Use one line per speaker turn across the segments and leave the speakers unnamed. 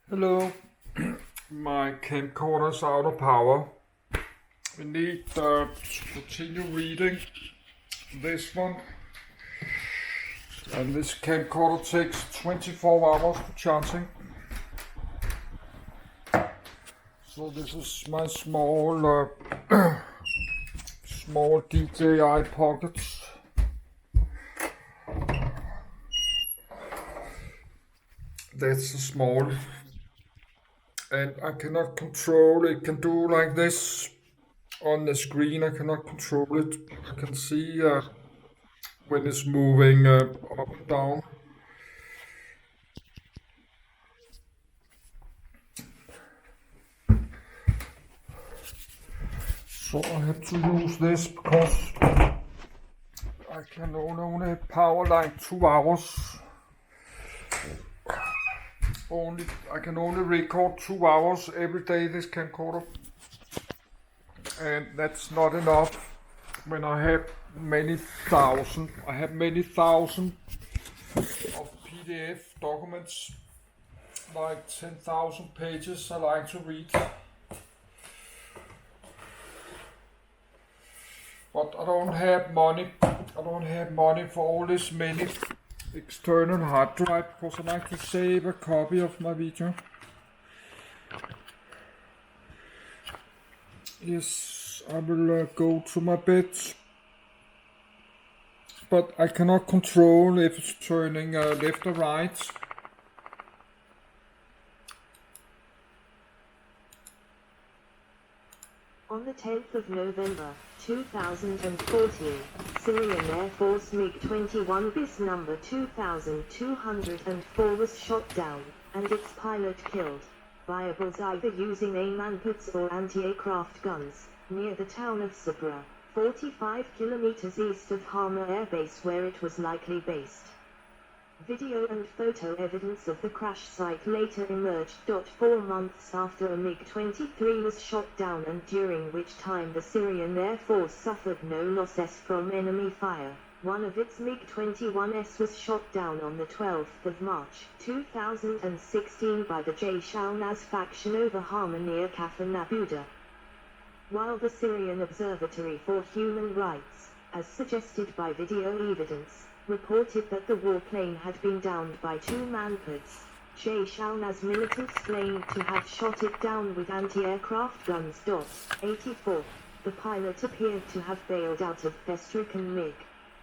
Hello, my camcorder's out of power. We need to continue reading this one. And this camcorder takes 24 hours for charging. So this is my small small DJI pocket. That's a small, and I cannot control it. Can do like this on the screen. I cannot control it. I can see when it's moving up and down. So I have to use this because I can only power like 2 hours. I can only record 2 hours every day this camcorder, and that's not enough when I have many thousand. I have many thousand of PDF documents, like 10,000 pages I like to read. But I don't have money. I don't have money for all this many external hard drive because I like to save a copy of my video. Yes, I will go to my bed, but I cannot control if it's turning left or right.
On the 10th of November, 2014, Syrian Air Force MiG-21 bis number 2204 was shot down, and its pilot killed, by a bullseye either using AIM-ANPUTs or anti-aircraft guns, near the town of Sabra, 45 kilometers east of Hama Air Base where it was likely based. Video and photo evidence of the crash site later emerged. 4 months after a MiG-23 was shot down, and during which time the Syrian Air Force suffered no losses from enemy fire. One of its MiG-21s was shot down on the 12th of March 2016 by the Jaish al-Nas faction over Hama near Kafr Nabuda. While the Syrian Observatory for Human Rights, as suggested by video evidence, reported that the warplane had been downed by 2 MANPUTs, Jaish al-Nas militants claimed to have shot it down with anti-aircraft guns. 84. The pilot appeared to have bailed out of the-stricken MiG,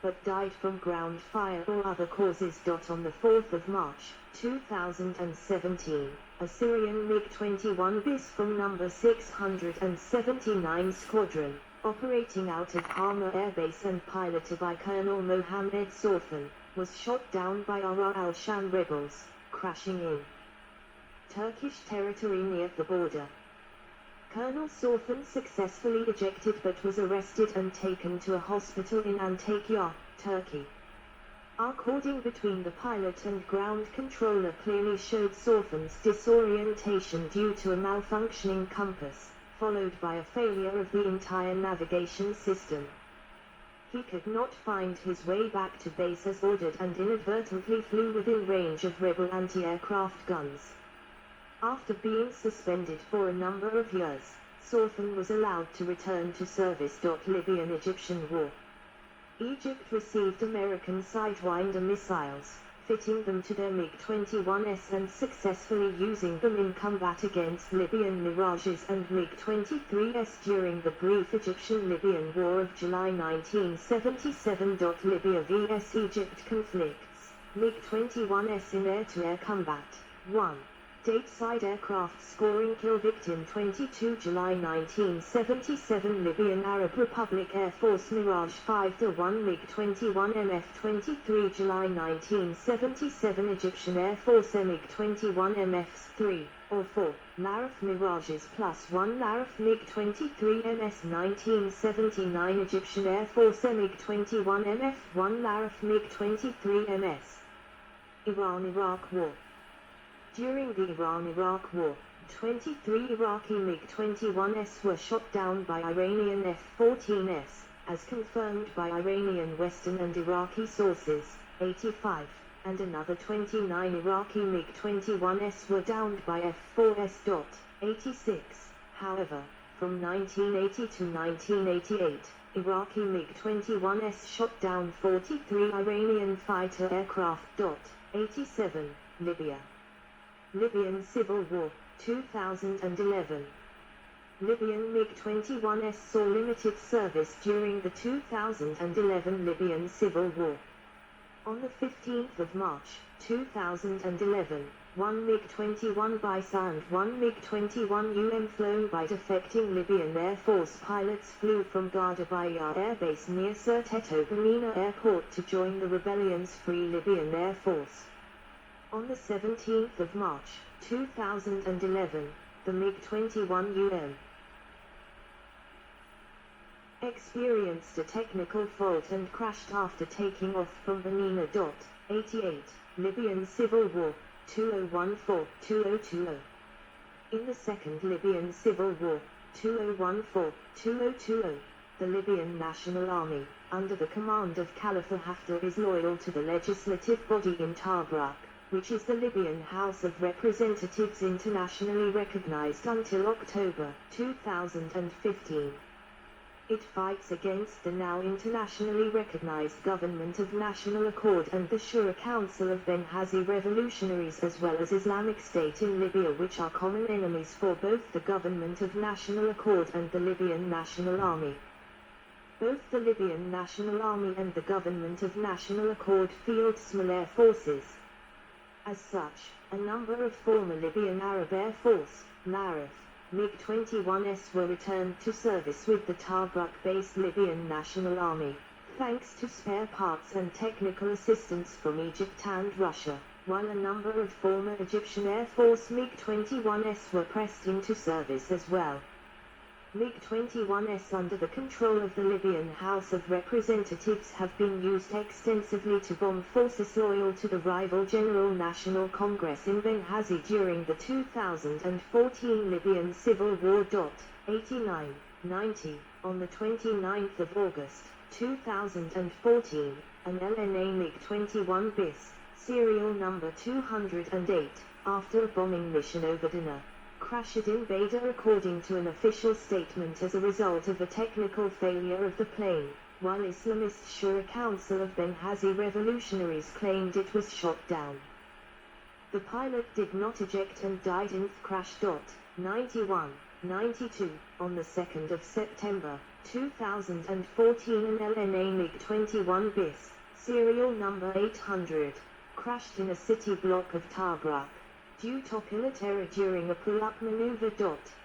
but died from ground fire or other causes. On the 4th of March 2017, a Syrian MiG-21 bis from number 679 Squadron, operating out of Hama Air Base and piloted by Colonel Mohammed Sorfan, was shot down by Ara al-Sham rebels, crashing in Turkish territory near the border. Colonel Sorfan successfully ejected but was arrested and taken to a hospital in Antakya, Turkey. Our cording between the pilot and ground controller clearly showed Sorfan's disorientation due to a malfunctioning compass, followed by a failure of the entire navigation system. He could not find his way back to base as ordered and inadvertently flew within range of rebel anti-aircraft guns. After being suspended for a number of years, Sorfan was allowed to return to service. Libyan-Egyptian War. Egypt received American Sidewinder missiles, fitting them to their MiG-21s and successfully using them in combat against Libyan Mirages and MiG-23s during the brief Egyptian-Libyan War of July 1977. Libya vs Egypt conflicts. MiG-21s in air-to-air combat. 1. Stateside aircraft scoring kill victim 22 July 1977 Libyan Arab Republic Air Force Mirage 5-1 MiG-21 MF-23 July 1977 Egyptian Air Force MiG-21 MFs 3 or 4 Laraf Mirages plus 1 Laraf MiG-23 MS 1979 Egyptian Air Force MiG-21 MF-1 Laraf MiG-23 MS. Iran-Iraq War. During the Iran-Iraq War, 23 Iraqi MiG-21s were shot down by Iranian F-14s, as confirmed by Iranian Western and Iraqi sources. 85. and another 29 Iraqi MiG-21s were downed by F-4S.86. However, from 1980 to 1988, Iraqi MiG-21s shot down 43 Iranian fighter aircraft. 87. Libya. Libyan Civil War, 2011. Libyan MiG-21s saw limited service during the 2011 Libyan Civil War. On the 15th of March, 2011, one MiG-21 BISA and one MiG-21 flown by defecting Libyan Air Force pilots flew from Gardabayar Air Base near Sirte Bamina Airport to join the rebellion's Free Libyan Air Force. On the 17th of March, 2011, the MiG-21 experienced a technical fault and crashed after taking off from Bamina. 88. Libyan Civil War, 2014-2020. In the Second Libyan Civil War, 2014-2020, the Libyan National Army, under the command of Khalifa Haftar, is loyal to the legislative body in Tobruk, which is the Libyan House of Representatives internationally recognized until October 2015. It fights against the now internationally recognized Government of National Accord and the Shura Council of Benghazi revolutionaries, as well as Islamic State in Libya, which are common enemies for both the Government of National Accord and the Libyan National Army. Both the Libyan National Army and the Government of National Accord field small air forces. As such, a number of former Libyan Arab Air Force, MARAF, MiG-21s were returned to service with the Tobruk-based Libyan National Army, thanks to spare parts and technical assistance from Egypt and Russia, while a number of former Egyptian Air Force MiG-21s were pressed into service as well. MiG-21s under the control of the Libyan House of Representatives have been used extensively to bomb forces loyal to the rival General National Congress in Benghazi during the 2014 Libyan Civil War. 89. 90. On the 29th of August, 2014, an LNA MiG-21 BIS, serial number 208, after a bombing mission over Dana, crashed in Bada according to an official statement as a result of a technical failure of the plane, while Islamist Shura Council of Benghazi revolutionaries claimed it was shot down. The pilot did not eject and died in the crash. 91. 92. On the 2nd of September, 2014, an LNA MiG-21 BIS, serial number 800, crashed in a city block of Tobruk, due to military during a pull-up maneuver.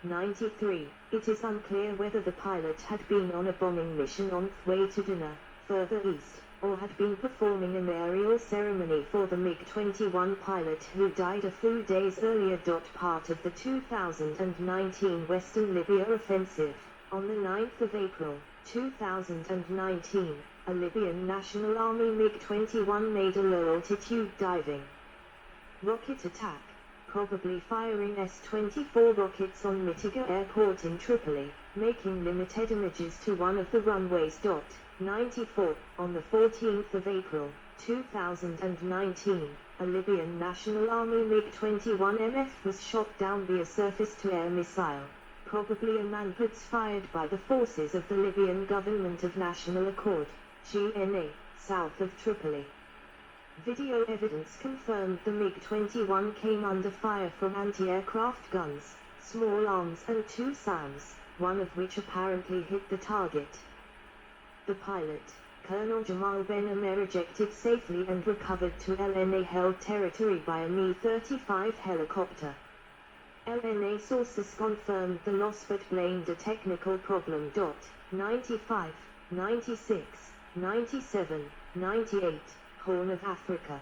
93. It is unclear whether the pilot had been on a bombing mission on the way to Dana, further east, or had been performing an aerial ceremony for the MiG-21 pilot who died a few days earlier. Part of the 2019 Western Libya offensive, on the 9th of April, 2019, a Libyan National Army MiG-21 made a low-altitude diving rocket attack, probably firing S-24 rockets on Mitiga Airport in Tripoli, making limited damages to one of the runways. 94. On the 14th of April, 2019, a Libyan National Army MiG-21 MF was shot down via surface-to-air missile, probably a manpads fired by the forces of the Libyan Government of National Accord, GNA, south of Tripoli. Video evidence confirmed the MiG-21 came under fire from anti-aircraft guns, small arms and two SAMs, one of which apparently hit the target. The pilot, Colonel Jamal Ben Amer, ejected safely and recovered to LNA-held territory by a Mi-35 helicopter. LNA sources confirmed the loss but blamed a technical problem. 95, 96, 97, 98. Horn of Africa.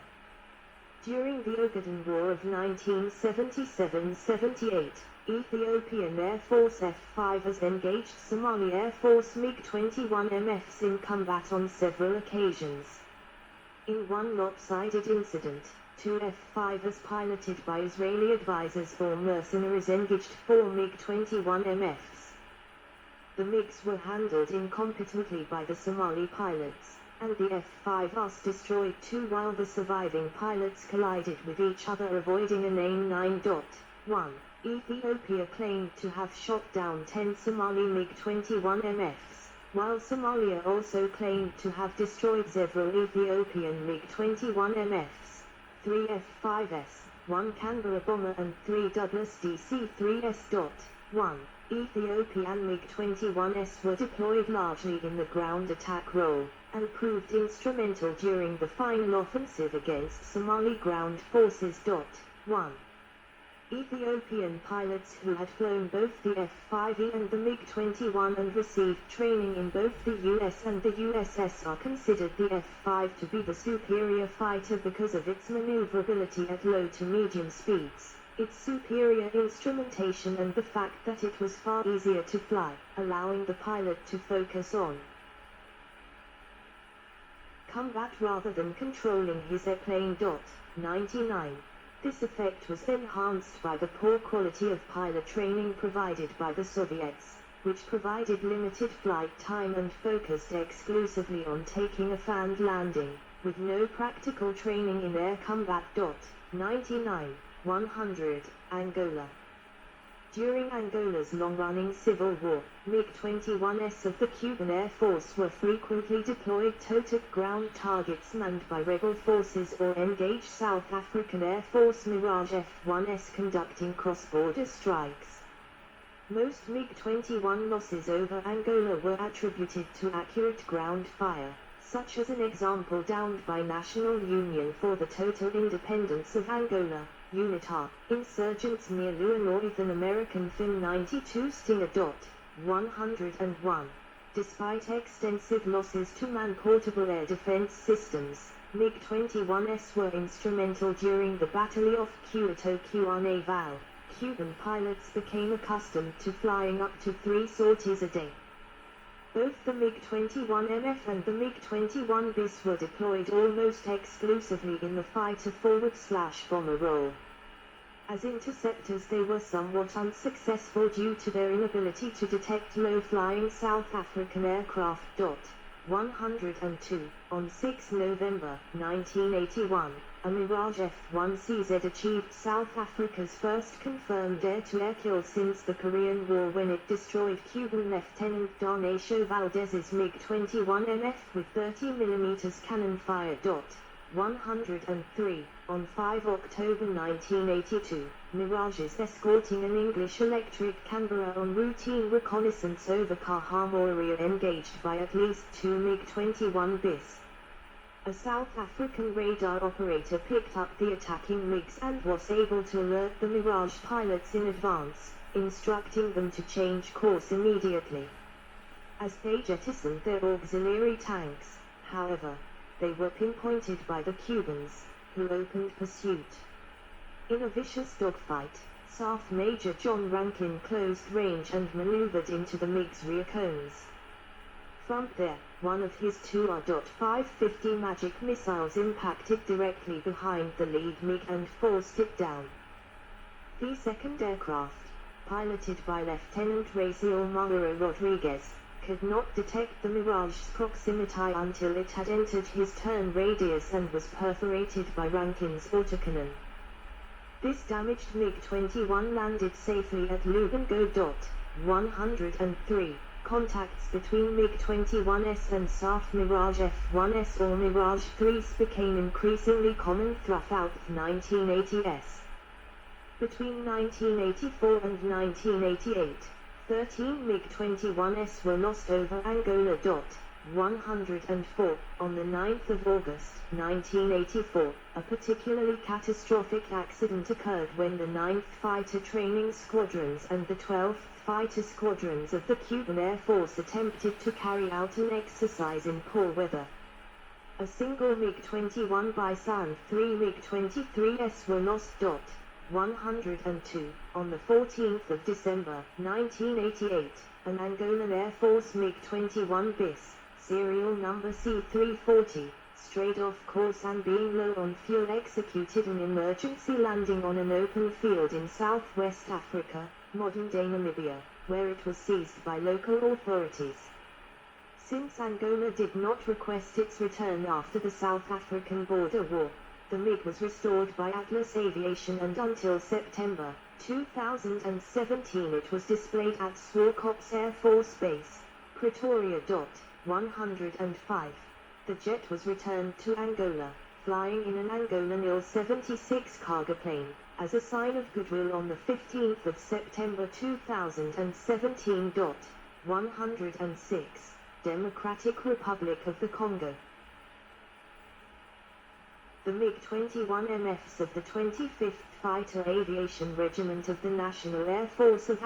During the Ogaden War of 1977-78, Ethiopian Air Force F-5s engaged Somali Air Force MiG-21 MFs in combat on several occasions. In one lopsided incident, two F-5s piloted by Israeli advisors or mercenaries engaged four MiG-21 MFs. The MiGs were handled incompetently by the Somali pilots, and the F-5s destroyed 2 while the surviving pilots collided with each other, avoiding an AIM-9.1. Ethiopia claimed to have shot down 10 Somali MiG-21 MFs, while Somalia also claimed to have destroyed several Ethiopian MiG-21 MFs, 3 F-5s, 1 Canberra bomber and 3 Douglas DC-3S.1. Ethiopian MiG-21s were deployed largely in the ground attack role, and proved instrumental during the final offensive against Somali ground forces. 1. Ethiopian pilots who had flown both the F-5E and the MiG-21 and received training in both the US and the USSR considered the F-5 to be the superior fighter because of its maneuverability at low to medium speeds, its superior instrumentation and the fact that it was far easier to fly, allowing the pilot to focus on combat rather than controlling his airplane. 99. This effect was enhanced by the poor quality of pilot training provided by the Soviets, which provided limited flight time and focused exclusively on taking a fanned landing, with no practical training in air combat. 99. 100. Angola. During Angola's long-running civil war, MiG-21s of the Cuban Air Force were frequently deployed to attack ground targets manned by rebel forces or engage South African Air Force Mirage F-1s conducting cross-border strikes. Most MiG-21 losses over Angola were attributed to accurate ground fire, such as an example downed by National Union for the Total Independence of Angola, UNITA, insurgents near Luano with an American FIM 92 Stinger. 101. Despite extensive losses to man-portable air defense systems, MiG-21s were instrumental during the Battle of Cuito Cuanavao. Cuban pilots became accustomed to flying up to 3 sorties a day. Both the MiG-21 MF and the MiG-21 BIS were deployed almost exclusively in the fighter-forward/bomber role. As interceptors they were somewhat unsuccessful due to their inability to detect low-flying South African aircraft. 102. On 6 November 1981, a Mirage F-1CZ achieved South Africa's first confirmed air-to-air kill since the Korean War when it destroyed Cuban Lieutenant Darnacio Valdez's MiG-21 MF with 30mm cannon fire. 103. On 5 October 1982, Mirages escorting an English electric Canberra on routine reconnaissance over Kahamoria engaged by at least 2 MiG-21 BIS. A South African radar operator picked up the attacking MiGs and was able to alert the Mirage pilots in advance, instructing them to change course immediately. As they jettisoned their auxiliary tanks, however, they were pinpointed by the Cubans, who opened pursuit. In a vicious dogfight, SAF Major John Rankin closed range and maneuvered into the MiG's rear cones. From there, one of his 2 R.550 Magic missiles impacted directly behind the lead MiG and forced it down. The second aircraft, piloted by Lieutenant Raciel Mauro Rodriguez, could not detect the Mirage's proximity until it had entered his turn radius and was perforated by Rankin's autocannon. This damaged MiG-21 landed safely at Lubango. 103. Contacts between MiG-21s and SAF Mirage F-1s or Mirage 3s became increasingly common throughout the 1980s. Between 1984 and 1988, 13 MiG-21s were lost over Angola. 104. On the 9th of August, 1984, a particularly catastrophic accident occurred when the 9th Fighter Training Squadrons and the 12th Fighter Squadrons of the Cuban Air Force attempted to carry out an exercise in poor weather. A single MiG-21 BIS and 3 MiG-23s were lost. 102. On the 14th of December, 1988, an Angolan Air Force MiG-21 BIS, serial number C-340, strayed off course and being low on fuel executed an emergency landing on an open field in southwest Africa, modern-day Namibia, where it was seized by local authorities. Since Angola did not request its return after the South African border war, the MiG was restored by Atlas Aviation, and until September 2017 it was displayed at Swarkops Air Force Base, Pretoria. 105. The jet was returned to Angola, flying in an Angolan Il-76 cargo plane, as a sign of goodwill on the 15th of September 2017. 106. Democratic Republic of the Congo. The MiG-21 MFs of the 25th Fighter Aviation Regiment of the National Air Force of